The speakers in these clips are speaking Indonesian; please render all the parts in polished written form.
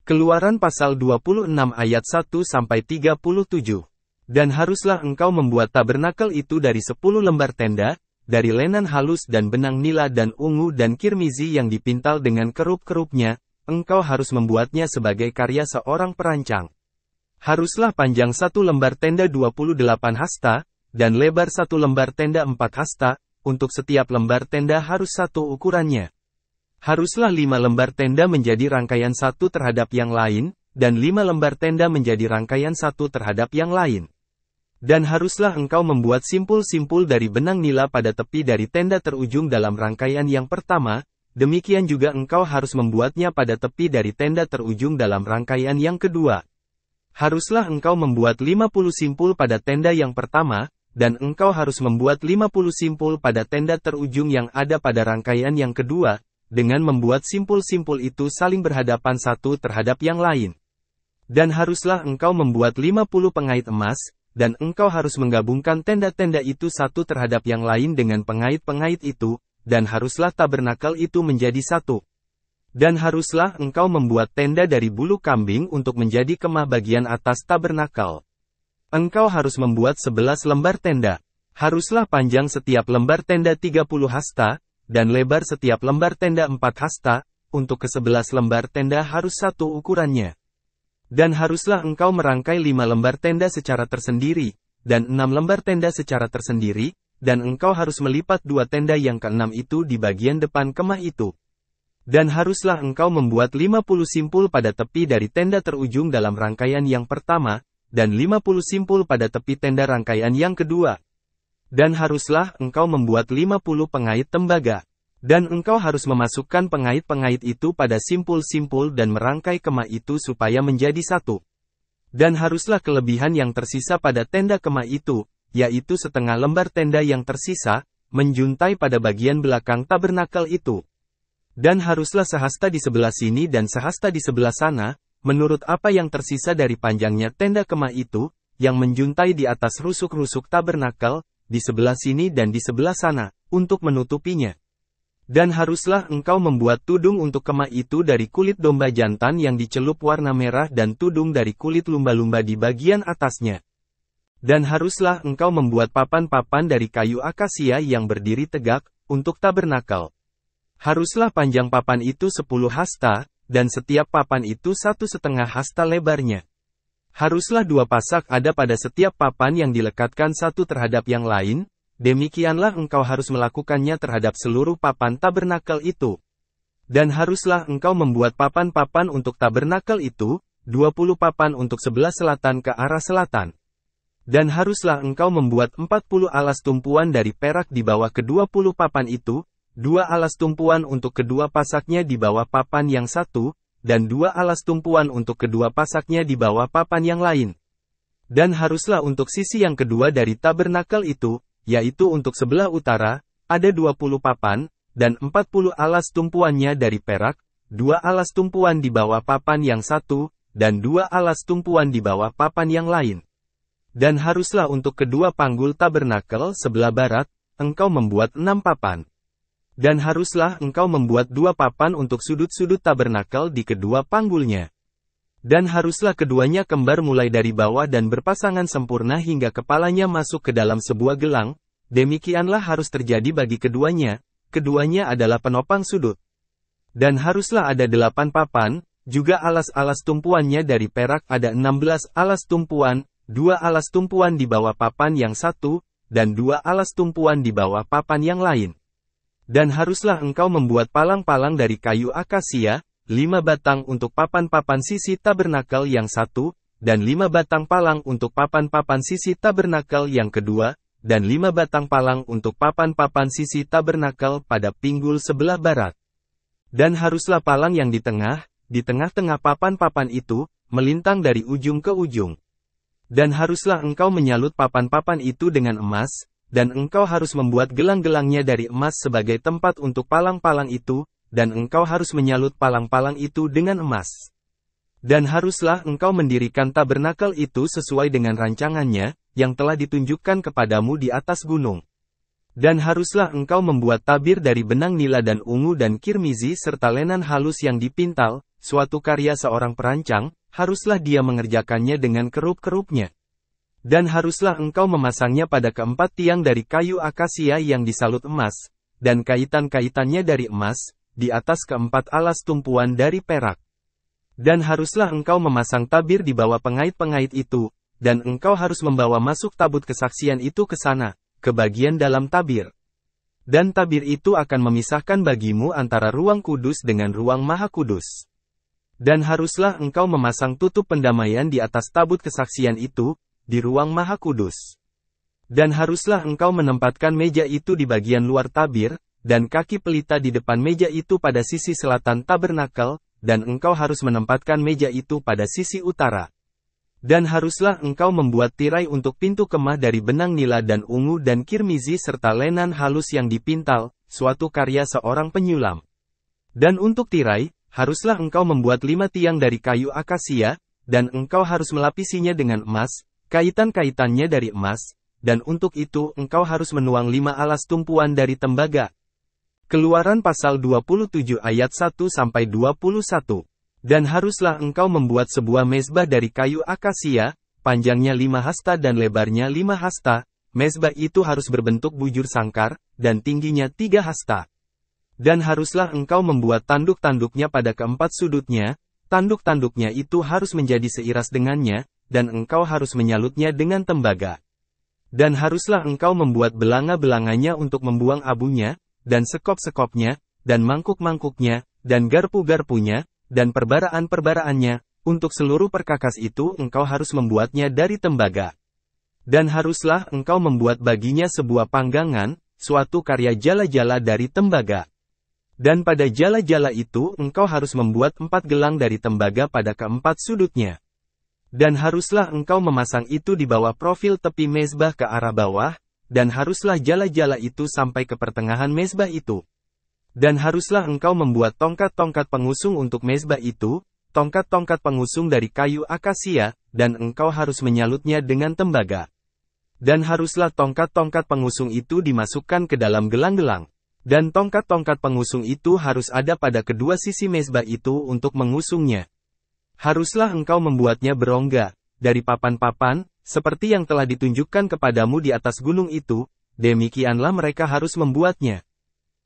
Keluaran pasal 26 ayat 1-37. Dan haruslah engkau membuat tabernakel itu dari 10 lembar tenda, dari lenan halus dan benang nila dan ungu dan kirmizi yang dipintal dengan kerup-kerupnya, engkau harus membuatnya sebagai karya seorang perancang. Haruslah panjang 1 lembar tenda 28 hasta, dan lebar 1 lembar tenda 4 hasta, untuk setiap lembar tenda harus satu ukurannya. Haruslah 5 lembar tenda menjadi rangkaian satu terhadap yang lain, dan 5 lembar tenda menjadi rangkaian satu terhadap yang lain. Dan haruslah engkau membuat simpul-simpul dari benang nila pada tepi dari tenda terujung dalam rangkaian yang pertama, demikian juga engkau harus membuatnya pada tepi dari tenda terujung dalam rangkaian yang kedua. Haruslah engkau membuat 50 simpul pada tenda yang pertama, dan engkau harus membuat 50 simpul pada tenda terujung yang ada pada rangkaian yang kedua, dengan membuat simpul-simpul itu saling berhadapan satu terhadap yang lain. Dan haruslah engkau membuat 50 pengait emas, dan engkau harus menggabungkan tenda-tenda itu satu terhadap yang lain dengan pengait-pengait itu, dan haruslah tabernakel itu menjadi satu. Dan haruslah engkau membuat tenda dari bulu kambing untuk menjadi kemah bagian atas tabernakel. Engkau harus membuat 11 lembar tenda. Haruslah panjang setiap lembar tenda 30 hasta, dan lebar setiap lembar tenda 4 hasta, untuk ke-11 lembar tenda harus satu ukurannya. Dan haruslah engkau merangkai 5 lembar tenda secara tersendiri, dan 6 lembar tenda secara tersendiri, dan engkau harus melipat 2 tenda yang ke-6 itu di bagian depan kemah itu. Dan haruslah engkau membuat 50 simpul pada tepi dari tenda terujung dalam rangkaian yang pertama, dan 50 simpul pada tepi tenda rangkaian yang kedua. Dan haruslah engkau membuat 50 pengait tembaga. Dan engkau harus memasukkan pengait-pengait itu pada simpul-simpul dan merangkai kemah itu supaya menjadi satu. Dan haruslah kelebihan yang tersisa pada tenda kemah itu, yaitu setengah lembar tenda yang tersisa, menjuntai pada bagian belakang tabernakel itu. Dan haruslah sehasta di sebelah sini dan sehasta di sebelah sana, menurut apa yang tersisa dari panjangnya tenda kemah itu, yang menjuntai di atas rusuk-rusuk tabernakel, di sebelah sini dan di sebelah sana, untuk menutupinya. Dan haruslah engkau membuat tudung untuk kemah itu dari kulit domba jantan yang dicelup warna merah dan tudung dari kulit lumba-lumba di bagian atasnya. Dan haruslah engkau membuat papan-papan dari kayu akasia yang berdiri tegak, untuk tabernakel. Haruslah panjang papan itu 10 hasta, dan setiap papan itu 1,5 hasta lebarnya. Haruslah 2 pasak ada pada setiap papan yang dilekatkan satu terhadap yang lain, demikianlah engkau harus melakukannya terhadap seluruh papan tabernakel itu. Dan haruslah engkau membuat papan-papan untuk tabernakel itu, 20 papan untuk sebelah selatan ke arah selatan. Dan haruslah engkau membuat 40 alas tumpuan dari perak di bawah ke-20 papan itu, 2 alas tumpuan untuk kedua pasaknya di bawah papan yang satu, dan 2 alas tumpuan untuk kedua pasaknya di bawah papan yang lain. Dan haruslah untuk sisi yang kedua dari tabernakel itu, yaitu untuk sebelah utara, ada 20 papan, dan 40 alas tumpuannya dari perak, 2 alas tumpuan di bawah papan yang satu, dan 2 alas tumpuan di bawah papan yang lain. Dan haruslah untuk kedua panggul tabernakel sebelah barat, engkau membuat 6 papan. Dan haruslah engkau membuat 2 papan untuk sudut-sudut tabernakel di kedua panggulnya. Dan haruslah keduanya kembar mulai dari bawah dan berpasangan sempurna hingga kepalanya masuk ke dalam sebuah gelang, demikianlah harus terjadi bagi keduanya, keduanya adalah penopang sudut. Dan haruslah ada 8 papan, juga alas-alas tumpuannya dari perak ada 16 alas tumpuan, 2 alas tumpuan di bawah papan yang satu, dan 2 alas tumpuan di bawah papan yang lain. Dan haruslah engkau membuat palang-palang dari kayu akasia, 5 batang untuk papan-papan sisi tabernakel yang satu, dan 5 batang palang untuk papan-papan sisi tabernakel yang kedua, dan 5 batang palang untuk papan-papan sisi tabernakel pada pinggul sebelah barat. Dan haruslah palang yang di tengah-tengah papan-papan itu, melintang dari ujung ke ujung. Dan haruslah engkau menyalut papan-papan itu dengan emas, dan engkau harus membuat gelang-gelangnya dari emas sebagai tempat untuk palang-palang itu, dan engkau harus menyalut palang-palang itu dengan emas. Dan haruslah engkau mendirikan tabernakel itu sesuai dengan rancangannya, yang telah ditunjukkan kepadamu di atas gunung. Dan haruslah engkau membuat tabir dari benang nila dan ungu dan kirmizi serta lenan halus yang dipintal, suatu karya seorang perancang, haruslah dia mengerjakannya dengan kerup-kerupnya. Dan haruslah engkau memasangnya pada keempat tiang dari kayu akasia yang disalut emas, dan kaitan-kaitannya dari emas, di atas keempat alas tumpuan dari perak. Dan haruslah engkau memasang tabir di bawah pengait-pengait itu, dan engkau harus membawa masuk tabut kesaksian itu ke sana, ke bagian dalam tabir. Dan tabir itu akan memisahkan bagimu antara ruang kudus dengan ruang maha kudus. Dan haruslah engkau memasang tutup pendamaian di atas tabut kesaksian itu, di ruang maha kudus. Dan haruslah engkau menempatkan meja itu di bagian luar tabir, dan kaki pelita di depan meja itu pada sisi selatan tabernakel, dan engkau harus menempatkan meja itu pada sisi utara. Dan haruslah engkau membuat tirai untuk pintu kemah dari benang nila dan ungu dan kirmizi serta lenan halus yang dipintal, suatu karya seorang penyulam. Dan untuk tirai, haruslah engkau membuat 5 tiang dari kayu akasia, dan engkau harus melapisinya dengan emas, kaitan-kaitannya dari emas, dan untuk itu engkau harus menuang 5 alas tumpuan dari tembaga. Keluaran pasal 27 ayat 1-21. Dan haruslah engkau membuat sebuah mezbah dari kayu akasia, panjangnya 5 hasta dan lebarnya 5 hasta, mezbah itu harus berbentuk bujur sangkar, dan tingginya 3 hasta. Dan haruslah engkau membuat tanduk-tanduknya pada keempat sudutnya, tanduk-tanduknya itu harus menjadi seiras dengannya, dan engkau harus menyalutnya dengan tembaga. Dan haruslah engkau membuat belanga-belanganya untuk membuang abunya, dan sekop-sekopnya, dan mangkuk-mangkuknya, dan garpu-garpunya, dan perbaraan-perbaraannya, untuk seluruh perkakas itu engkau harus membuatnya dari tembaga. Dan haruslah engkau membuat baginya sebuah panggangan, suatu karya jala-jala dari tembaga. Dan pada jala-jala itu engkau harus membuat 4 gelang dari tembaga pada keempat sudutnya. Dan haruslah engkau memasang itu di bawah profil tepi mezbah ke arah bawah, dan haruslah jala-jala itu sampai ke pertengahan mezbah itu. Dan haruslah engkau membuat tongkat-tongkat pengusung untuk mezbah itu, tongkat-tongkat pengusung dari kayu akasia, dan engkau harus menyalutnya dengan tembaga. Dan haruslah tongkat-tongkat pengusung itu dimasukkan ke dalam gelang-gelang. Dan tongkat-tongkat pengusung itu harus ada pada kedua sisi mezbah itu untuk mengusungnya. Haruslah engkau membuatnya berongga, dari papan-papan, seperti yang telah ditunjukkan kepadamu di atas gunung itu, demikianlah mereka harus membuatnya.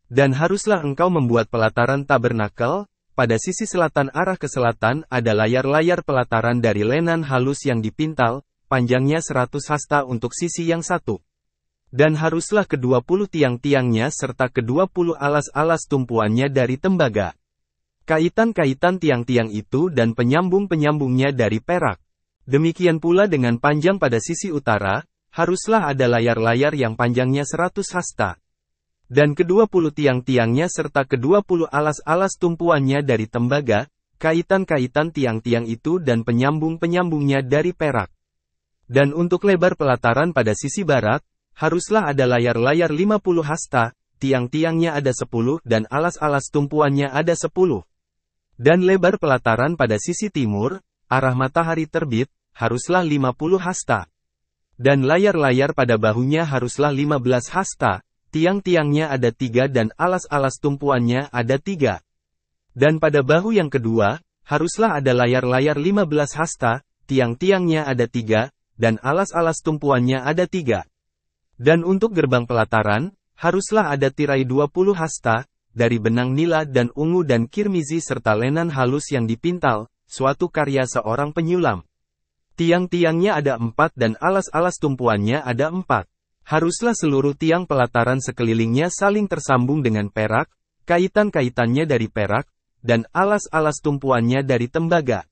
Dan haruslah engkau membuat pelataran tabernakel, pada sisi selatan arah ke selatan ada layar-layar pelataran dari lenan halus yang dipintal, panjangnya 100 hasta untuk sisi yang satu. Dan haruslah ke-20 tiang-tiangnya serta ke-20 alas-alas tumpuannya dari tembaga. Kaitan-kaitan tiang-tiang itu dan penyambung-penyambungnya dari perak. Demikian pula dengan panjang pada sisi utara, haruslah ada layar-layar yang panjangnya 100 hasta. Dan ke-20 tiang-tiangnya serta ke-20 alas-alas tumpuannya dari tembaga, kaitan-kaitan tiang-tiang itu dan penyambung-penyambungnya dari perak. Dan untuk lebar pelataran pada sisi barat, haruslah ada layar-layar 50 hasta, tiang-tiangnya ada 10 dan alas-alas tumpuannya ada 10. Dan lebar pelataran pada sisi timur, arah matahari terbit, haruslah 50 hasta. Dan layar-layar pada bahunya haruslah 15 hasta, tiang-tiangnya ada 3 dan alas-alas tumpuannya ada 3. Dan pada bahu yang kedua, haruslah ada layar-layar 15 hasta, tiang-tiangnya ada 3, dan alas-alas tumpuannya ada 3. Dan untuk gerbang pelataran, haruslah ada tirai 20 hasta, dari benang nila dan ungu dan kirmizi serta lenan halus yang dipintal, suatu karya seorang penyulam. Tiang-tiangnya ada 4 dan alas-alas tumpuannya ada 4. Haruslah seluruh tiang pelataran sekelilingnya saling tersambung dengan perak, kaitan-kaitannya dari perak, dan alas-alas tumpuannya dari tembaga.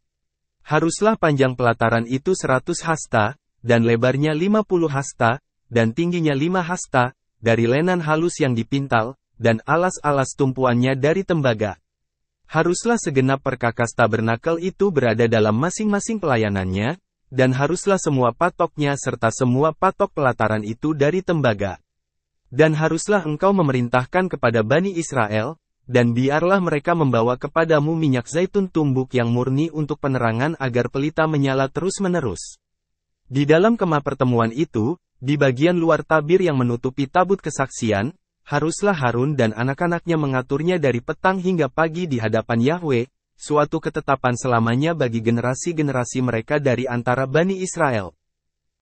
Haruslah panjang pelataran itu 100 hasta, dan lebarnya 50 hasta, dan tingginya 5 hasta, dari lenan halus yang dipintal, dan alas-alas tumpuannya dari tembaga. Haruslah segenap perkakas tabernakel itu berada dalam masing-masing pelayanannya, dan haruslah semua patoknya serta semua patok pelataran itu dari tembaga. Dan haruslah engkau memerintahkan kepada Bani Israel, dan biarlah mereka membawa kepadamu minyak zaitun tumbuk yang murni untuk penerangan agar pelita menyala terus-menerus. Di dalam kemah pertemuan itu, di bagian luar tabir yang menutupi tabut kesaksian, haruslah Harun dan anak-anaknya mengaturnya dari petang hingga pagi di hadapan Yahwe, suatu ketetapan selamanya bagi generasi-generasi mereka dari antara Bani Israel.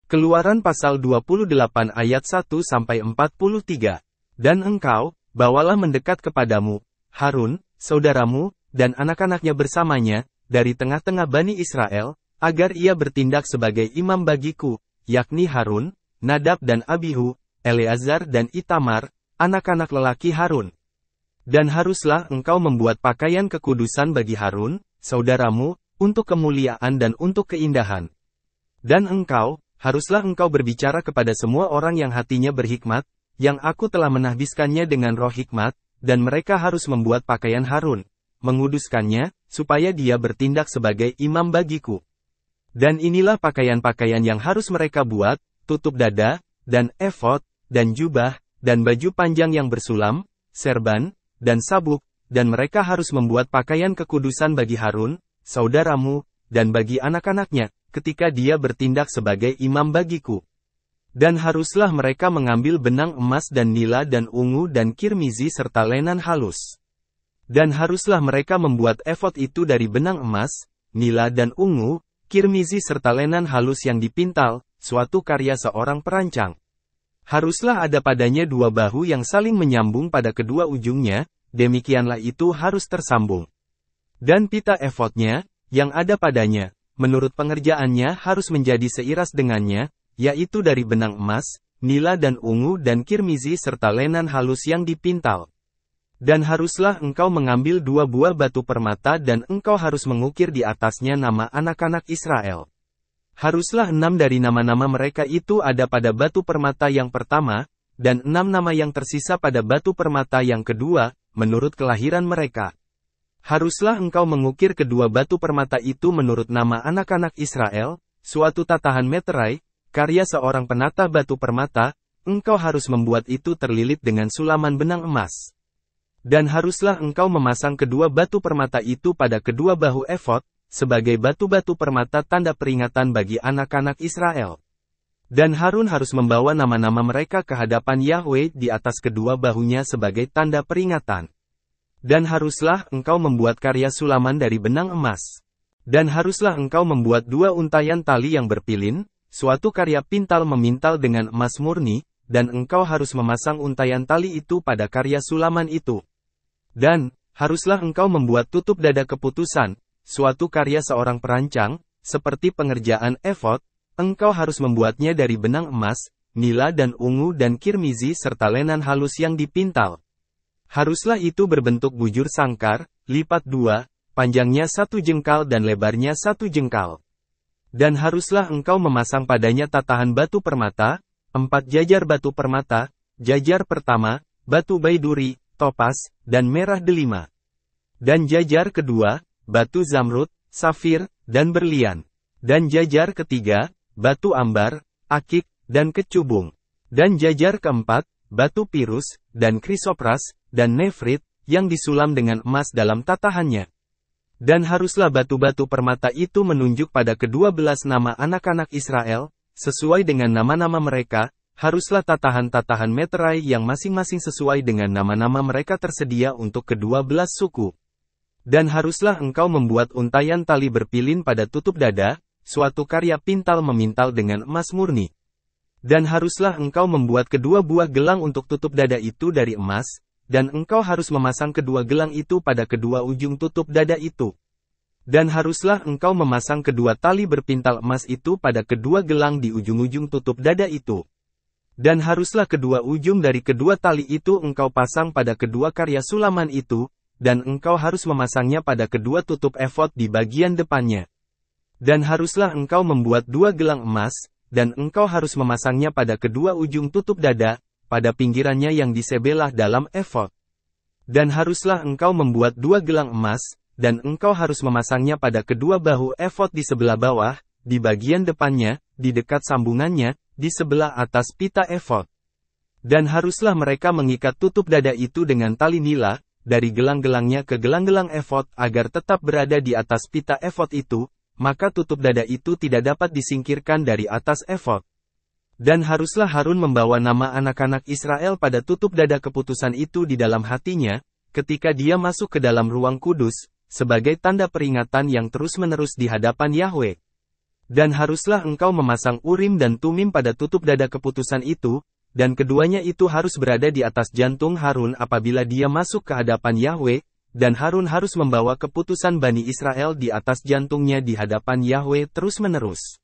Keluaran pasal 28 ayat 1-43. Dan engkau, bawalah mendekat kepadamu, Harun, saudaramu, dan anak-anaknya bersamanya, dari tengah-tengah Bani Israel, agar ia bertindak sebagai imam bagiku, yakni Harun, Nadab dan Abihu, Eleazar dan Itamar, anak-anak lelaki Harun. Dan haruslah engkau membuat pakaian kekudusan bagi Harun, saudaramu, untuk kemuliaan dan untuk keindahan. Dan engkau, haruslah engkau berbicara kepada semua orang yang hatinya berhikmat, yang aku telah menahbiskannya dengan roh hikmat, dan mereka harus membuat pakaian Harun, menguduskannya, supaya dia bertindak sebagai imam bagiku. Dan inilah pakaian-pakaian yang harus mereka buat, tutup dada, dan efod, dan jubah, dan baju panjang yang bersulam, serban, dan sabuk, dan mereka harus membuat pakaian kekudusan bagi Harun, saudaramu, dan bagi anak-anaknya, ketika dia bertindak sebagai imam bagiku. Dan haruslah mereka mengambil benang emas dan nila dan ungu dan kirmizi serta lenan halus. Dan haruslah mereka membuat efod itu dari benang emas, nila dan ungu, kirmizi serta lenan halus yang dipintal, suatu karya seorang perancang. Haruslah ada padanya dua bahu yang saling menyambung pada kedua ujungnya, demikianlah itu harus tersambung. Dan pita efodnya, yang ada padanya, menurut pengerjaannya harus menjadi seiras dengannya, yaitu dari benang emas, nila dan ungu dan kirmizi serta lenan halus yang dipintal. Dan haruslah engkau mengambil 2 buah batu permata dan engkau harus mengukir di atasnya nama anak-anak Israel. Haruslah 6 dari nama-nama mereka itu ada pada batu permata yang pertama, dan 6 nama yang tersisa pada batu permata yang kedua, menurut kelahiran mereka. Haruslah engkau mengukir kedua batu permata itu menurut nama anak-anak Israel, suatu tatahan meterai, karya seorang penata batu permata, engkau harus membuat itu terlilit dengan sulaman benang emas. Dan haruslah engkau memasang kedua batu permata itu pada kedua bahu efod, sebagai batu-batu permata tanda peringatan bagi anak-anak Israel. Dan Harun harus membawa nama-nama mereka ke hadapan Yahweh di atas kedua bahunya sebagai tanda peringatan. Dan haruslah engkau membuat karya sulaman dari benang emas. Dan haruslah engkau membuat 2 untayan tali yang berpilin, suatu karya pintal memintal dengan emas murni, dan engkau harus memasang untayan tali itu pada karya sulaman itu. Dan, haruslah engkau membuat tutup dada keputusan, suatu karya seorang perancang, seperti pengerjaan efod, engkau harus membuatnya dari benang emas, nila dan ungu dan kirmizi serta lenan halus yang dipintal. Haruslah itu berbentuk bujur sangkar, lipat 2, panjangnya 1 jengkal dan lebarnya 1 jengkal. Dan haruslah engkau memasang padanya tatahan batu permata, 4 jajar batu permata, jajar pertama, batu baiduri, topas, dan merah delima. Dan jajar kedua, batu zamrud, safir, dan berlian. Dan jajar ketiga, batu ambar, akik, dan kecubung. Dan jajar keempat, batu pirus, dan krisopras, dan nefrit, yang disulam dengan emas dalam tatahannya. Dan haruslah batu-batu permata itu menunjuk pada ke-12 nama anak-anak Israel, sesuai dengan nama-nama mereka, haruslah tatahan-tatahan meterai yang masing-masing sesuai dengan nama-nama mereka tersedia untuk ke-12 suku. Dan haruslah engkau membuat untayan tali berpilin pada tutup dada, suatu karya pintal memintal dengan emas murni. Dan haruslah engkau membuat kedua buah gelang untuk tutup dada itu dari emas, dan engkau harus memasang kedua gelang itu pada kedua ujung tutup dada itu. Dan haruslah engkau memasang kedua tali berpintal emas itu pada kedua gelang di ujung-ujung tutup dada itu. Dan haruslah kedua ujung dari kedua tali itu engkau pasang pada kedua karya sulaman itu, dan engkau harus memasangnya pada kedua tutup efod di bagian depannya. Dan haruslah engkau membuat 2 gelang emas, dan engkau harus memasangnya pada kedua ujung tutup dada, pada pinggirannya yang disebelah dalam efod. Dan haruslah engkau membuat 2 gelang emas, dan engkau harus memasangnya pada kedua bahu efod di sebelah bawah, di bagian depannya, di dekat sambungannya, di sebelah atas pita efod. Dan haruslah mereka mengikat tutup dada itu dengan tali nila, dari gelang-gelangnya ke gelang-gelang efod agar tetap berada di atas pita efod itu, maka tutup dada itu tidak dapat disingkirkan dari atas efod. Dan haruslah Harun membawa nama anak-anak Israel pada tutup dada keputusan itu di dalam hatinya, ketika dia masuk ke dalam ruang kudus, sebagai tanda peringatan yang terus-menerus di hadapan Yahwe. Dan haruslah engkau memasang Urim dan Tumim pada tutup dada keputusan itu, dan keduanya itu harus berada di atas jantung Harun apabila dia masuk ke hadapan Yahwe, dan Harun harus membawa keputusan Bani Israel di atas jantungnya di hadapan Yahwe terus-menerus.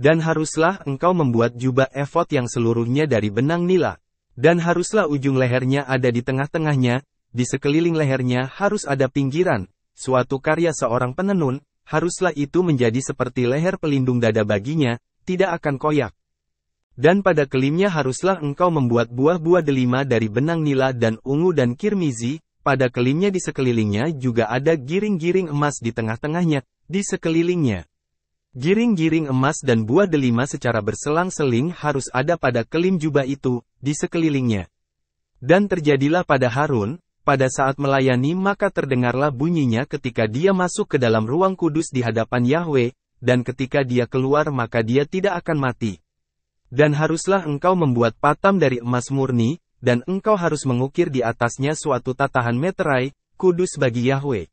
Dan haruslah engkau membuat jubah efod yang seluruhnya dari benang nila. Dan haruslah ujung lehernya ada di tengah-tengahnya, di sekeliling lehernya harus ada pinggiran, suatu karya seorang penenun, haruslah itu menjadi seperti leher pelindung dada baginya, tidak akan koyak. Dan pada kelimnya haruslah engkau membuat buah-buah delima dari benang nila dan ungu dan kirmizi, pada kelimnya di sekelilingnya juga ada giring-giring emas di tengah-tengahnya, di sekelilingnya. Giring-giring emas dan buah delima secara berselang-seling harus ada pada kelim jubah itu, di sekelilingnya. Dan terjadilah pada Harun, pada saat melayani maka terdengarlah bunyinya ketika dia masuk ke dalam ruang kudus di hadapan Yahwe, dan ketika dia keluar maka dia tidak akan mati. Dan haruslah engkau membuat patam dari emas murni, dan engkau harus mengukir di atasnya suatu tatahan meterai, kudus bagi Yahwe.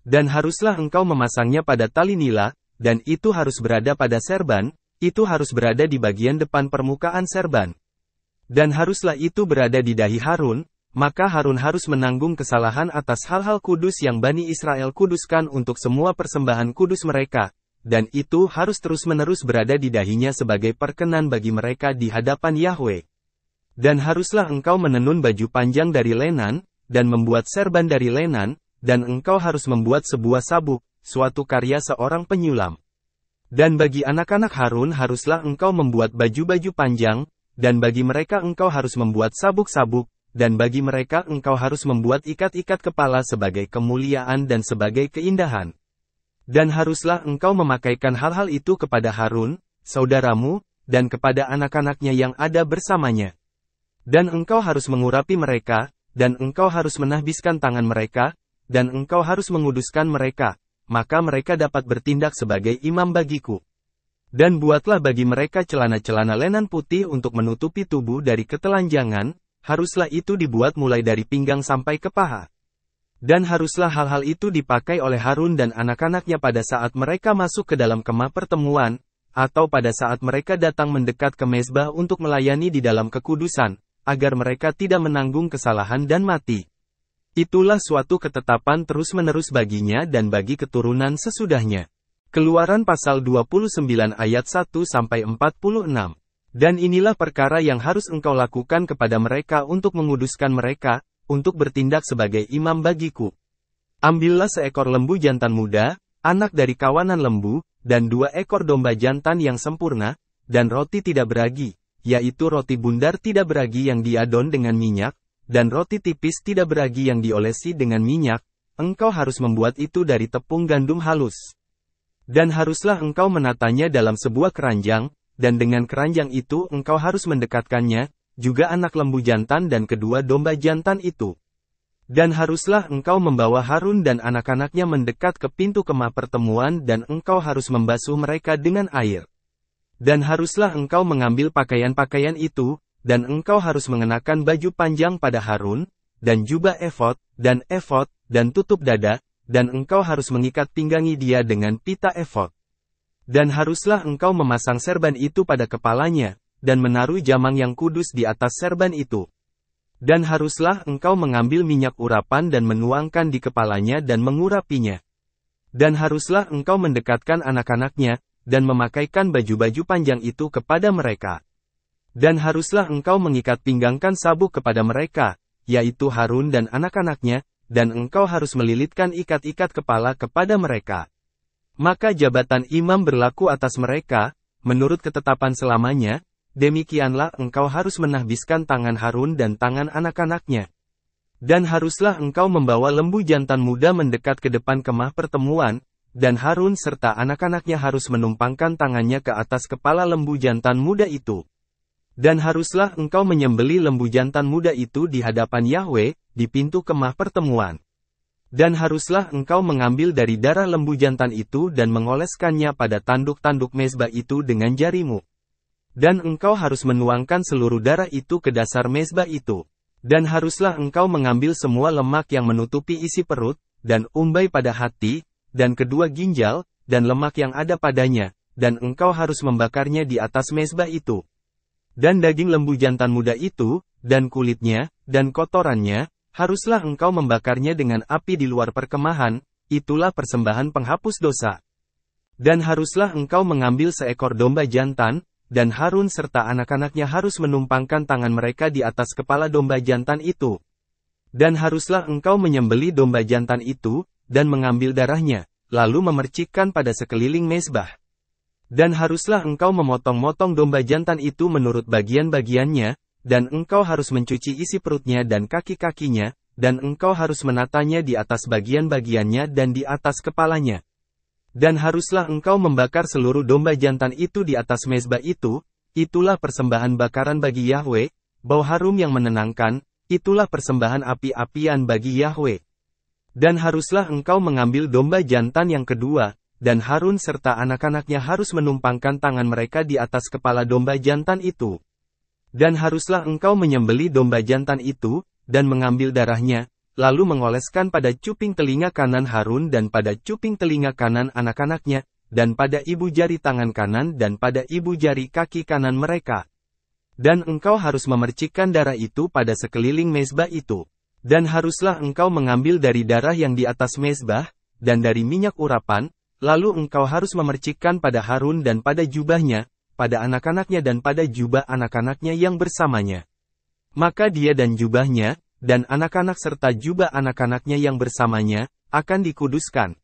Dan haruslah engkau memasangnya pada tali nila, dan itu harus berada pada serban, itu harus berada di bagian depan permukaan serban. Dan haruslah itu berada di dahi Harun, maka Harun harus menanggung kesalahan atas hal-hal kudus yang Bani Israel kuduskan untuk semua persembahan kudus mereka, dan itu harus terus-menerus berada di dahinya sebagai perkenan bagi mereka di hadapan Yahwe. Dan haruslah engkau menenun baju panjang dari lenan, dan membuat serban dari lenan, dan engkau harus membuat sebuah sabuk, suatu karya seorang penyulam. Dan bagi anak-anak Harun haruslah engkau membuat baju-baju panjang, dan bagi mereka engkau harus membuat sabuk-sabuk, dan bagi mereka engkau harus membuat ikat-ikat kepala sebagai kemuliaan dan sebagai keindahan. Dan haruslah engkau memakaikan hal-hal itu kepada Harun, saudaramu, dan kepada anak-anaknya yang ada bersamanya. Dan engkau harus mengurapi mereka, dan engkau harus menahbiskan tangan mereka, dan engkau harus menguduskan mereka, maka mereka dapat bertindak sebagai imam bagiku. Dan buatlah bagi mereka celana-celana lenan putih untuk menutupi tubuh dari ketelanjangan, haruslah itu dibuat mulai dari pinggang sampai ke paha. Dan haruslah hal-hal itu dipakai oleh Harun dan anak-anaknya pada saat mereka masuk ke dalam kemah pertemuan, atau pada saat mereka datang mendekat ke mezbah untuk melayani di dalam kekudusan, agar mereka tidak menanggung kesalahan dan mati. Itulah suatu ketetapan terus-menerus baginya dan bagi keturunan sesudahnya. Keluaran pasal 29 ayat 1-46. Dan inilah perkara yang harus engkau lakukan kepada mereka untuk menguduskan mereka, untuk bertindak sebagai imam bagiku. Ambillah seekor lembu jantan muda, anak dari kawanan lembu, dan 2 ekor domba jantan yang sempurna, dan roti tidak beragi, yaitu roti bundar tidak beragi yang diadon dengan minyak, dan roti tipis tidak beragi yang diolesi dengan minyak, engkau harus membuat itu dari tepung gandum halus. Dan haruslah engkau menatanya dalam sebuah keranjang, dan dengan keranjang itu engkau harus mendekatkannya, juga anak lembu jantan dan kedua domba jantan itu. Dan haruslah engkau membawa Harun dan anak-anaknya mendekat ke pintu kemah pertemuan dan engkau harus membasuh mereka dengan air. Dan haruslah engkau mengambil pakaian-pakaian itu, dan engkau harus mengenakan baju panjang pada Harun, dan jubah efod, dan tutup dada, dan engkau harus mengikat pinggangi dia dengan pita efod. Dan haruslah engkau memasang serban itu pada kepalanya, dan menaruh jamang yang kudus di atas serban itu. Dan haruslah engkau mengambil minyak urapan dan menuangkan di kepalanya dan mengurapinya. Dan haruslah engkau mendekatkan anak-anaknya, dan memakaikan baju-baju panjang itu kepada mereka. Dan haruslah engkau mengikat pinggangkan sabuk kepada mereka, yaitu Harun dan anak-anaknya, dan engkau harus melilitkan ikat-ikat kepala kepada mereka. Maka jabatan imam berlaku atas mereka, menurut ketetapan selamanya, demikianlah engkau harus menahbiskan tangan Harun dan tangan anak-anaknya. Dan haruslah engkau membawa lembu jantan muda mendekat ke depan kemah pertemuan, dan Harun serta anak-anaknya harus menumpangkan tangannya ke atas kepala lembu jantan muda itu. Dan haruslah engkau menyembelih lembu jantan muda itu di hadapan Yahwe, di pintu kemah pertemuan. Dan haruslah engkau mengambil dari darah lembu jantan itu dan mengoleskannya pada tanduk-tanduk mezbah itu dengan jarimu. Dan engkau harus menuangkan seluruh darah itu ke dasar mezbah itu. Dan haruslah engkau mengambil semua lemak yang menutupi isi perut, dan umbai pada hati, dan kedua ginjal, dan lemak yang ada padanya, dan engkau harus membakarnya di atas mezbah itu. Dan daging lembu jantan muda itu, dan kulitnya, dan kotorannya, haruslah engkau membakarnya dengan api di luar perkemahan, itulah persembahan penghapus dosa. Dan haruslah engkau mengambil seekor domba jantan, dan Harun serta anak-anaknya harus menumpangkan tangan mereka di atas kepala domba jantan itu. Dan haruslah engkau menyembelih domba jantan itu, dan mengambil darahnya, lalu memercikkan pada sekeliling mezbah. Dan haruslah engkau memotong-motong domba jantan itu menurut bagian-bagiannya, dan engkau harus mencuci isi perutnya dan kaki-kakinya, dan engkau harus menatanya di atas bagian-bagiannya dan di atas kepalanya. Dan haruslah engkau membakar seluruh domba jantan itu di atas mezbah itu, itulah persembahan bakaran bagi Yahwe, bau harum yang menenangkan, itulah persembahan api-apian bagi Yahwe. Dan haruslah engkau mengambil domba jantan yang kedua, dan Harun serta anak-anaknya harus menumpangkan tangan mereka di atas kepala domba jantan itu. Dan haruslah engkau menyembelih domba jantan itu, dan mengambil darahnya, lalu mengoleskan pada cuping telinga kanan Harun dan pada cuping telinga kanan anak-anaknya, dan pada ibu jari tangan kanan dan pada ibu jari kaki kanan mereka. Dan engkau harus memercikkan darah itu pada sekeliling mezbah itu. Dan haruslah engkau mengambil dari darah yang di atas mezbah, dan dari minyak urapan, lalu engkau harus memercikkan pada Harun dan pada jubahnya, pada anak-anaknya dan pada jubah anak-anaknya yang bersamanya. Maka dia dan jubahnya, dan anak-anak serta jubah anak-anaknya yang bersamanya, akan dikuduskan.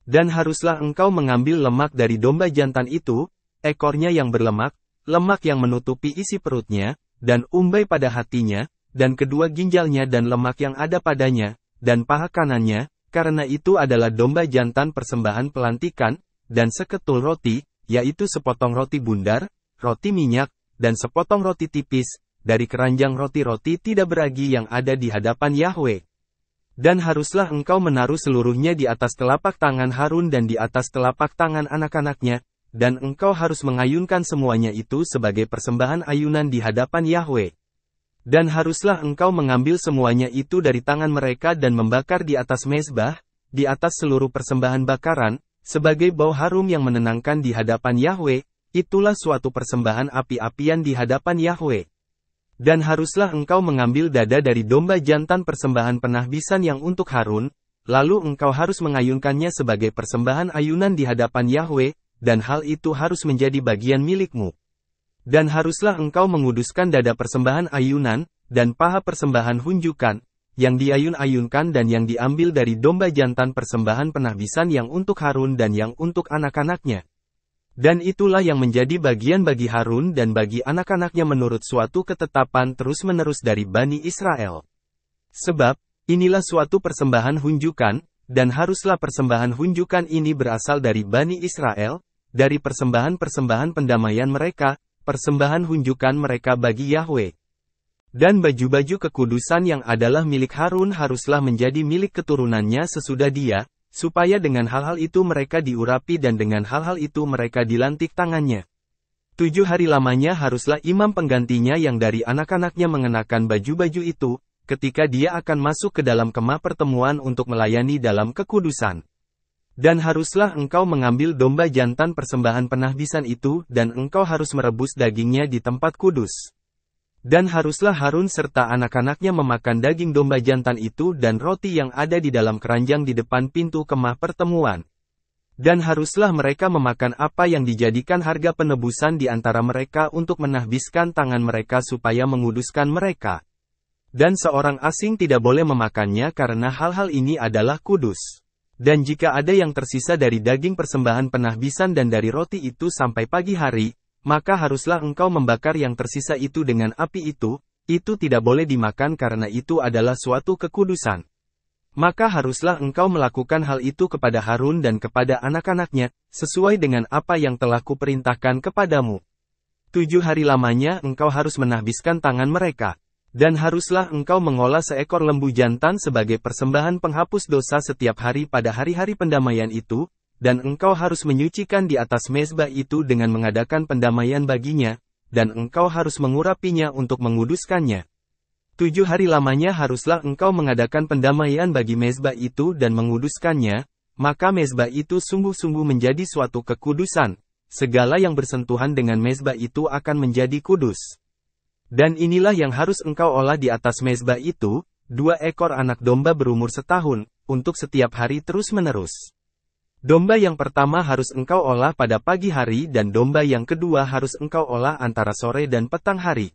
Dan haruslah engkau mengambil lemak dari domba jantan itu, ekornya yang berlemak, lemak yang menutupi isi perutnya, dan umbai pada hatinya, dan kedua ginjalnya dan lemak yang ada padanya, dan paha kanannya, karena itu adalah domba jantan persembahan pelantikan, dan seketul roti, yaitu sepotong roti bundar, roti minyak, dan sepotong roti tipis, dari keranjang roti-roti tidak beragi yang ada di hadapan Yahwe. Dan haruslah engkau menaruh seluruhnya di atas telapak tangan Harun dan di atas telapak tangan anak-anaknya, dan engkau harus mengayunkan semuanya itu sebagai persembahan ayunan di hadapan Yahwe. Dan haruslah engkau mengambil semuanya itu dari tangan mereka dan membakar di atas mezbah, di atas seluruh persembahan bakaran, sebagai bau harum yang menenangkan di hadapan Yahwe, itulah suatu persembahan api-apian di hadapan Yahwe. Dan haruslah engkau mengambil dada dari domba jantan persembahan penahbisan yang untuk Harun, lalu engkau harus mengayunkannya sebagai persembahan ayunan di hadapan Yahwe, dan hal itu harus menjadi bagian milikmu. Dan haruslah engkau menguduskan dada persembahan ayunan, dan paha persembahan hunjukan, yang diayun-ayunkan dan yang diambil dari domba jantan persembahan penahbisan yang untuk Harun dan yang untuk anak-anaknya. Dan itulah yang menjadi bagian bagi Harun dan bagi anak-anaknya menurut suatu ketetapan terus-menerus dari Bani Israel. Sebab, inilah suatu persembahan hunjukan, dan haruslah persembahan hunjukan ini berasal dari Bani Israel, dari persembahan-persembahan pendamaian mereka, persembahan hunjukan mereka bagi Yahwe. Dan baju-baju kekudusan yang adalah milik Harun haruslah menjadi milik keturunannya sesudah dia, supaya dengan hal-hal itu mereka diurapi dan dengan hal-hal itu mereka dilantik tangannya. 7 hari lamanya haruslah imam penggantinya yang dari anak-anaknya mengenakan baju-baju itu, ketika dia akan masuk ke dalam kemah pertemuan untuk melayani dalam kekudusan. Dan haruslah engkau mengambil domba jantan persembahan penahbisan itu dan engkau harus merebus dagingnya di tempat kudus. Dan haruslah Harun serta anak-anaknya memakan daging domba jantan itu dan roti yang ada di dalam keranjang di depan pintu kemah pertemuan. Dan haruslah mereka memakan apa yang dijadikan harga penebusan di antara mereka untuk menahbiskan tangan mereka supaya menguduskan mereka. Dan seorang asing tidak boleh memakannya karena hal-hal ini adalah kudus. Dan jika ada yang tersisa dari daging persembahan penahbisan dan dari roti itu sampai pagi hari, maka haruslah engkau membakar yang tersisa itu dengan api itu tidak boleh dimakan karena itu adalah suatu kekudusan. Maka haruslah engkau melakukan hal itu kepada Harun dan kepada anak-anaknya, sesuai dengan apa yang telah kuperintahkan kepadamu. 7 hari lamanya engkau harus menahbiskan tangan mereka. Dan haruslah engkau mengolah seekor lembu jantan sebagai persembahan penghapus dosa setiap hari pada hari-hari pendamaian itu, dan engkau harus menyucikan di atas mezbah itu dengan mengadakan pendamaian baginya, dan engkau harus mengurapinya untuk menguduskannya. 7 hari lamanya haruslah engkau mengadakan pendamaian bagi mezbah itu dan menguduskannya, maka mezbah itu sungguh-sungguh menjadi suatu kekudusan. Segala yang bersentuhan dengan mezbah itu akan menjadi kudus. Dan inilah yang harus engkau olah di atas mezbah itu, 2 ekor anak domba berumur setahun, untuk setiap hari terus-menerus. Domba yang pertama harus engkau olah pada pagi hari dan domba yang kedua harus engkau olah antara sore dan petang hari.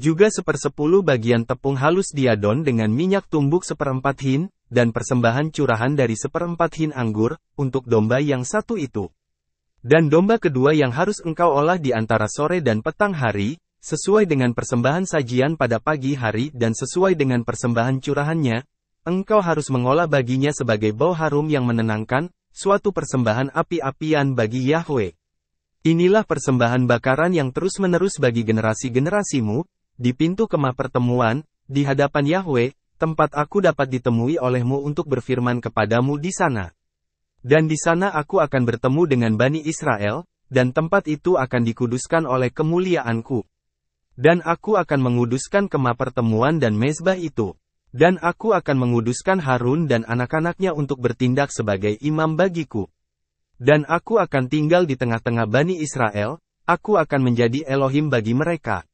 Juga 1/10 bagian tepung halus diadon dengan minyak tumbuk 1/4 hin, dan persembahan curahan dari 1/4 hin anggur, untuk domba yang satu itu. Dan domba kedua yang harus engkau olah di antara sore dan petang hari, sesuai dengan persembahan sajian pada pagi hari dan sesuai dengan persembahan curahannya, engkau harus mengolah baginya sebagai bau harum yang menenangkan, suatu persembahan api-apian bagi Yahwe. Inilah persembahan bakaran yang terus-menerus bagi generasi-generasimu, di pintu kemah pertemuan, di hadapan Yahwe, tempat aku dapat ditemui olehmu untuk berfirman kepadamu di sana. Dan di sana aku akan bertemu dengan Bani Israel, dan tempat itu akan dikuduskan oleh kemuliaanku. Dan aku akan menguduskan kemah pertemuan dan mezbah itu. Dan aku akan menguduskan Harun dan anak-anaknya untuk bertindak sebagai imam bagiku. Dan aku akan tinggal di tengah-tengah Bani Israel, aku akan menjadi Elohim bagi mereka.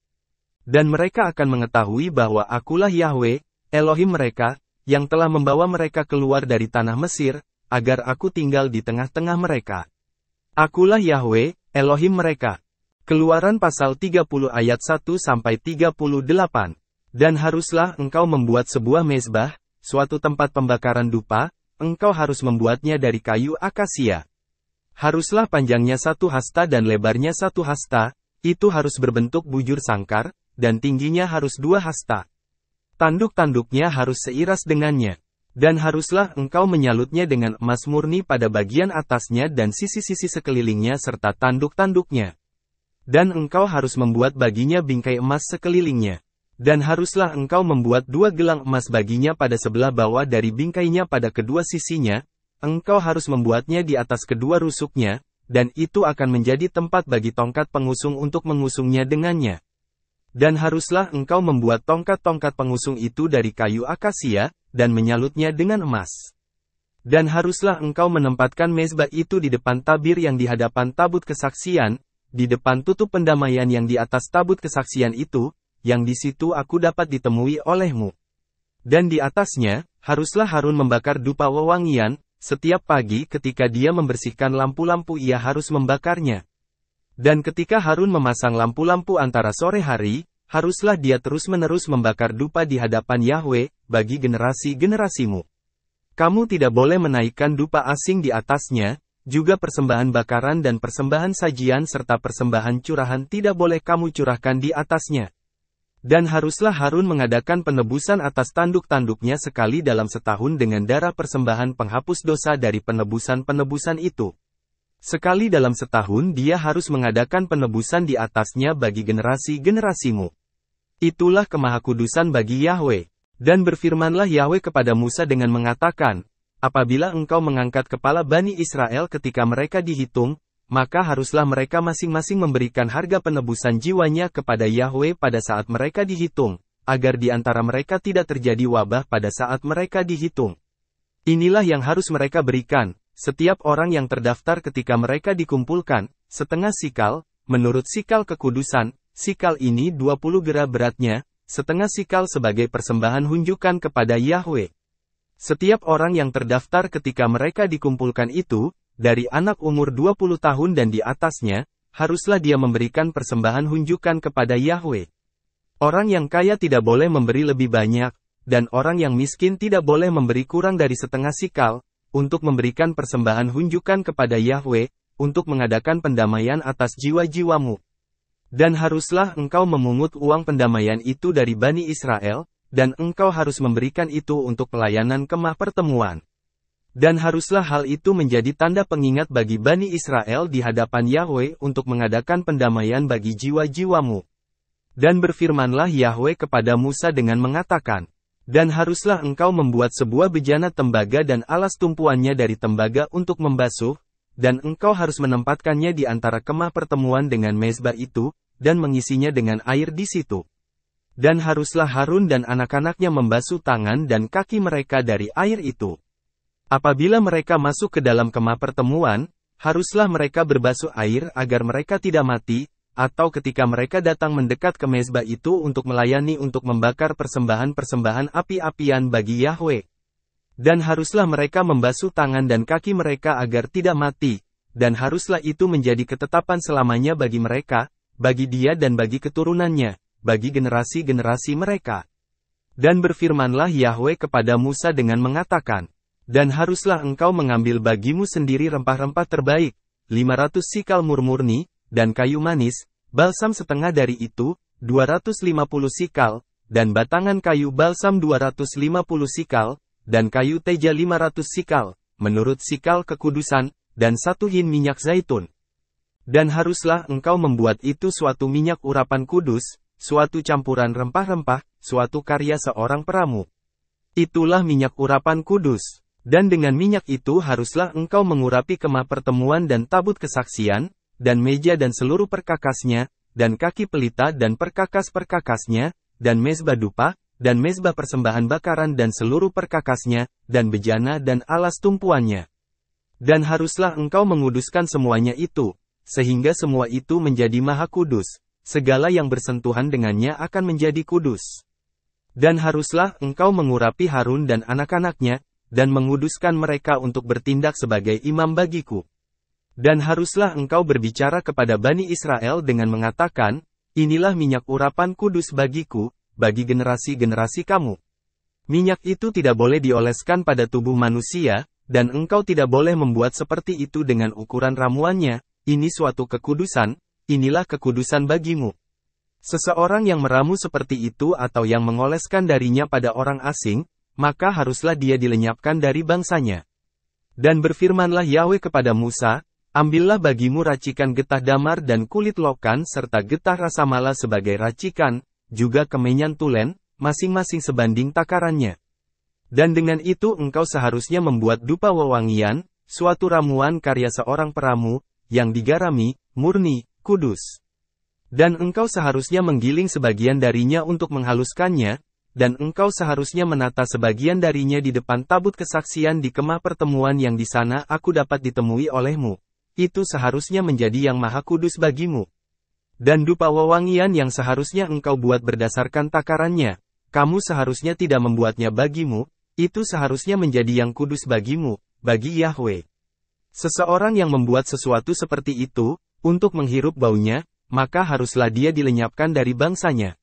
Dan mereka akan mengetahui bahwa akulah Yahwe, Elohim mereka, yang telah membawa mereka keluar dari tanah Mesir, agar aku tinggal di tengah-tengah mereka. Akulah Yahwe, Elohim mereka. Keluaran pasal 30 ayat 1-38. Dan haruslah engkau membuat sebuah mezbah, suatu tempat pembakaran dupa, engkau harus membuatnya dari kayu akasia. Haruslah panjangnya 1 hasta dan lebarnya 1 hasta, itu harus berbentuk bujur sangkar, dan tingginya harus 2 hasta. Tanduk-tanduknya harus seiras dengannya. Dan haruslah engkau menyalutnya dengan emas murni pada bagian atasnya dan sisi-sisi sekelilingnya serta tanduk-tanduknya. Dan engkau harus membuat baginya bingkai emas sekelilingnya. Dan haruslah engkau membuat 2 gelang emas baginya pada sebelah bawah dari bingkainya pada kedua sisinya, engkau harus membuatnya di atas kedua rusuknya, dan itu akan menjadi tempat bagi tongkat pengusung untuk mengusungnya dengannya. Dan haruslah engkau membuat tongkat-tongkat pengusung itu dari kayu akasia, dan menyalutnya dengan emas. Dan haruslah engkau menempatkan mezbah itu di depan tabir yang di hadapan tabut kesaksian, di depan tutup pendamaian yang di atas tabut kesaksian itu, yang di situ aku dapat ditemui olehmu. Dan di atasnya, haruslah Harun membakar dupa wewangian, setiap pagi ketika dia membersihkan lampu-lampu ia harus membakarnya. Dan ketika Harun memasang lampu-lampu antara sore hari, haruslah dia terus-menerus membakar dupa di hadapan Yahwe, bagi generasi-generasimu. Kamu tidak boleh menaikkan dupa asing di atasnya, juga persembahan bakaran dan persembahan sajian serta persembahan curahan tidak boleh kamu curahkan di atasnya. Dan haruslah Harun mengadakan penebusan atas tanduk-tanduknya sekali dalam setahun dengan darah persembahan penghapus dosa dari penebusan-penebusan itu. Sekali dalam setahun dia harus mengadakan penebusan di atasnya bagi generasi-generasimu. Itulah kemahakudusan bagi Yahwe. Dan berfirmanlah Yahwe kepada Musa dengan mengatakan, apabila engkau mengangkat kepala Bani Israel ketika mereka dihitung, maka haruslah mereka masing-masing memberikan harga penebusan jiwanya kepada Yahwe pada saat mereka dihitung, agar di antara mereka tidak terjadi wabah pada saat mereka dihitung. Inilah yang harus mereka berikan. Setiap orang yang terdaftar ketika mereka dikumpulkan, setengah sikal, menurut sikal kekudusan, sikal ini 20 gera beratnya, setengah sikal sebagai persembahan hunjukan kepada Yahwe. Setiap orang yang terdaftar ketika mereka dikumpulkan itu, dari anak umur 20 tahun dan di atasnya, haruslah dia memberikan persembahan hunjukan kepada Yahwe. Orang yang kaya tidak boleh memberi lebih banyak, dan orang yang miskin tidak boleh memberi kurang dari setengah sikal, untuk memberikan persembahan hunjukan kepada Yahwe, untuk mengadakan pendamaian atas jiwa-jiwamu. Dan haruslah engkau memungut uang pendamaian itu dari Bani Israel, dan engkau harus memberikan itu untuk pelayanan kemah pertemuan. Dan haruslah hal itu menjadi tanda pengingat bagi Bani Israel di hadapan Yahwe untuk mengadakan pendamaian bagi jiwa-jiwamu. Dan berfirmanlah Yahwe kepada Musa dengan mengatakan, dan haruslah engkau membuat sebuah bejana tembaga dan alas tumpuannya dari tembaga untuk membasuh, dan engkau harus menempatkannya di antara kemah pertemuan dengan mezbah itu, dan mengisinya dengan air di situ. Dan haruslah Harun dan anak-anaknya membasuh tangan dan kaki mereka dari air itu. Apabila mereka masuk ke dalam kemah pertemuan, haruslah mereka berbasuh air agar mereka tidak mati, atau ketika mereka datang mendekat ke mezbah itu untuk melayani untuk membakar persembahan-persembahan api-apian bagi Yahweh. Dan haruslah mereka membasuh tangan dan kaki mereka agar tidak mati, dan haruslah itu menjadi ketetapan selamanya bagi mereka, bagi dia dan bagi keturunannya, bagi generasi-generasi mereka. Dan berfirmanlah Yahweh kepada Musa dengan mengatakan, dan haruslah engkau mengambil bagimu sendiri rempah-rempah terbaik, 500 sikal murni, dan kayu manis, balsam setengah dari itu, 250 sikal, dan batangan kayu balsam 250 sikal, dan kayu teja 500 sikal, menurut sikal kekudusan, dan 1 hin minyak zaitun. Dan haruslah engkau membuat itu suatu minyak urapan kudus, suatu campuran rempah-rempah, suatu karya seorang peramu. Itulah minyak urapan kudus. Dan dengan minyak itu haruslah engkau mengurapi kemah pertemuan dan tabut kesaksian, dan meja dan seluruh perkakasnya, dan kaki pelita dan perkakas-perkakasnya, dan mezbah dupa, dan mezbah persembahan bakaran dan seluruh perkakasnya, dan bejana dan alas tumpuannya. Dan haruslah engkau menguduskan semuanya itu, sehingga semua itu menjadi maha kudus, segala yang bersentuhan dengannya akan menjadi kudus. Dan haruslah engkau mengurapi Harun dan anak-anaknya, dan menguduskan mereka untuk bertindak sebagai imam bagiku. Dan haruslah engkau berbicara kepada Bani Israel dengan mengatakan, inilah minyak urapan kudus bagiku, bagi generasi-generasi kamu. Minyak itu tidak boleh dioleskan pada tubuh manusia, dan engkau tidak boleh membuat seperti itu dengan ukuran ramuannya, ini suatu kekudusan, inilah kekudusan bagimu. Seseorang yang meramu seperti itu atau yang mengoleskan darinya pada orang asing, maka haruslah dia dilenyapkan dari bangsanya. Dan berfirmanlah Yahweh kepada Musa, ambillah bagimu racikan getah damar dan kulit lokan serta getah rasa mala sebagai racikan, juga kemenyan tulen, masing-masing sebanding takarannya. Dan dengan itu engkau seharusnya membuat dupa wewangian, suatu ramuan karya seorang peramu, yang digarami, murni, kudus. Dan engkau seharusnya menggiling sebagian darinya untuk menghaluskannya, dan engkau seharusnya menata sebagian darinya di depan tabut kesaksian di kemah pertemuan yang di sana aku dapat ditemui olehmu. Itu seharusnya menjadi yang maha kudus bagimu. Dan dupa wewangian yang seharusnya engkau buat berdasarkan takarannya, kamu seharusnya tidak membuatnya bagimu, itu seharusnya menjadi yang kudus bagimu, bagi Yahweh. Seseorang yang membuat sesuatu seperti itu, untuk menghirup baunya, maka haruslah dia dilenyapkan dari bangsanya.